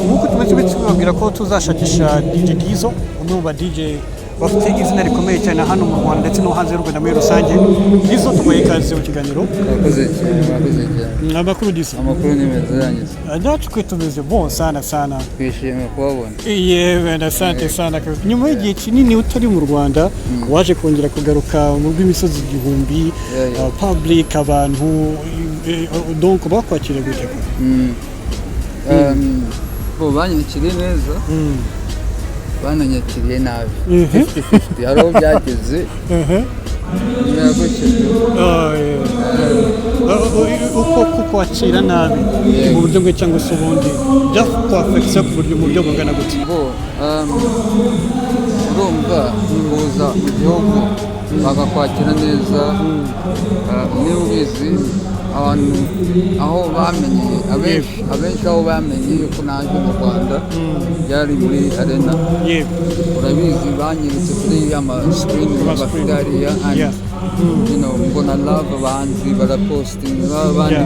nk'uko tumaze kubabwira ko tuzashakisha DJ Dizzo umwe mu ba DJ bafite izina rikomeye cyane hano mu Rwanda ndetse no hanze y'u Rwanda muri rusange. Dizzo tubaye ikaze mu kiganiro. Mwakoze cyane. Amakuru Dizzo. Amakuru ni meza yangize. Natwe tumeze bon sana. Twishimiye kubabona. Yewe asante sana. Nyuma y'igihe kinini utari mu Rwanda waje kongera kugaruka mu rw'imisozi igihumbi public abantu donc bakwakira gute? Bo banyakiriye neza. Bananyakiriye nabi 50-50 hariho byageze uko kukwakira nabi mu buryo bwe cyangwa se ubundi byakwafekisa ku buryo bungana gute? urumva kuza mu gihugu bagakwakira neza niba ubizi abantu aho bamenye abenshi aho bamenye yuko naje mu Rwanda yari muri arena urabizi banyeretse kuri screen bafite hariya mbona love abanzi barapostinga abandi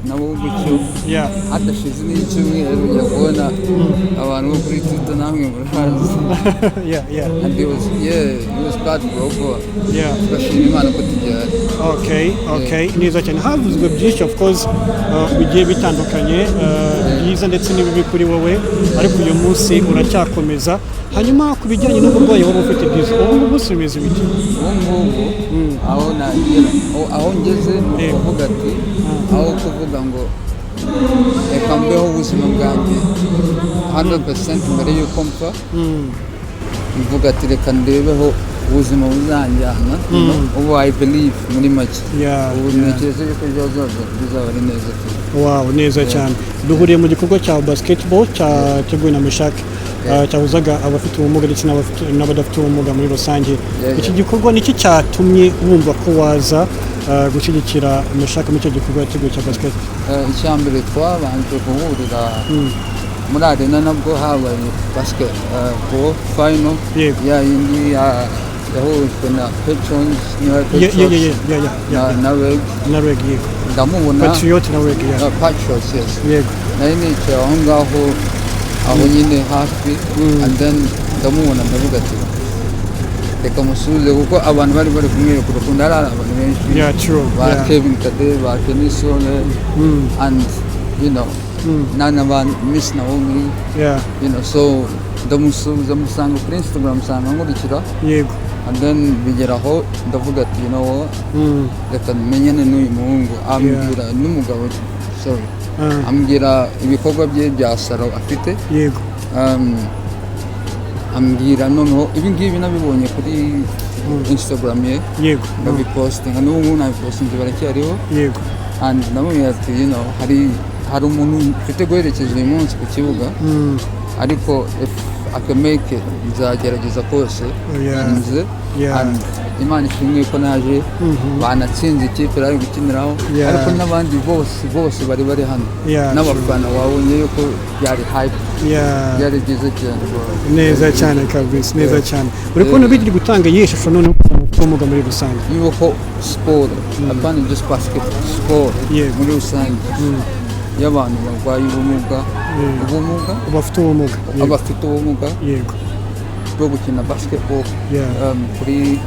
nabo gutyo hadashize n'icyumweru ujya kubona abantu bo kuri Twitter namwe murahazi and it was bad bro tugashima Imana ko tugihari. Okay neza cyane havuzwe byinshi of course bigiye bitandukanye byiza ndetse n'ibibi kuri wowe ariko uyu munsi uracyakomeza. Hanyuma ku bijyanye n'uburwayi wari ufite Dizzo ubu busubeze bite? aho ngeze ni ukuvuga ati aho kuvuga ngo reka mbeho ubuzima bwanjye 100% mbere y'uko mpfa mvuga ati reka ndebeho ubuzima buzanjyana ubu I believe muri make ubu ntekereza yuko bizaba ari neza. Wow neza cyane. Duhuriye mu gikorwa cya basketball cyateguwe na MECHAK cyahuzaga abafite ubumuga ndetse n'abadafite ubumuga muri rusange. Iki gikorwa niki cyatumye wumva ko waza gushyigikira MECHAK mu cyo gikorwa cyateguwe cya basket? Icyambere twabanje guhurira muri arena nabwo habaye basket final yindi yahujwe na Patrons na Reg ndamubona Patriot na Reg Patriots nari nicaye aho ngaho nyine hafi and then ndamubona ndavuga ati reka musubize kuko abantu bari kumwereka urukundo ari abantu benshi ba Kevin Kade ba Kenisone and none of Miss Naomi so ndamusubiza musanga kuri Instagram sanga nkurikira and then bigeraho ndavuga ati reka menyane n'uyu muhungu ambwira n'umugabo ambwira ibikorwa bye bya salo afite ambwira noneho ibi ngibi nabibonye kuri Instagram ye ndabipostinga n'ubu nabipostinze baracyariho and namubwira ati hari umuntu ufite guherekeza uyu munsi ku kibuga ariko if I can make it nzagerageza kose nze and Imana ishimwe ko naje banatsinze ikipe bari gukiniraho ariko n'abandi bose bari hano n'abafana wabonye yuko yari hype yari byiza cyane neza cyane kabisa neza cyane. Uri kubona biri gutanga yishusho none ubumuga muri rusange yuko sport apana just basket sport muri rusange y'abantu barwaye ubumuga abafite ubumuga bwo gukina basketball kuri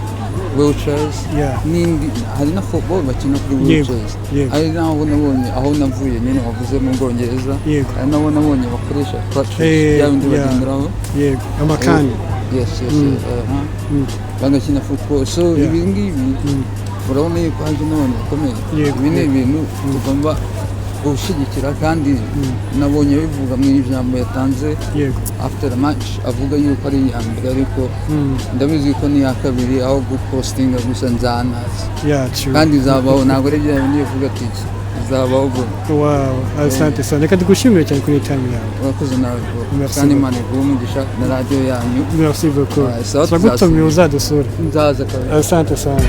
wheelchairs n'indi hari na football bakina kuri wheelchairs ari naho nabonye aho navuye nyine wavuze mu Bwongereza ari naho nabonye bakoresha crutches y'abandi bagenderaho amakani bagakina football so ibi ngibi urabona yuko haje n'abantu bakomeye ibi ni ibintu tugomba gushyigikira kandi nabonye bivuga mu ijambo yatanze after the match avuga yuko ari iya mbere ariko ndabizi ko ni iya kabiri aho gupostinga gusa nzanazi kandi zabaho ntabwo ari bya bindi bivuga ati zabaho. Wow asante sana reka tugushimire cyane kuri time yawe. Urakoze nawe kandi Imana iguhe umugisha na radio yanyu. Merci beaucoup. Sagutumye uzadusura. Nzaza kabisa. Asante sana.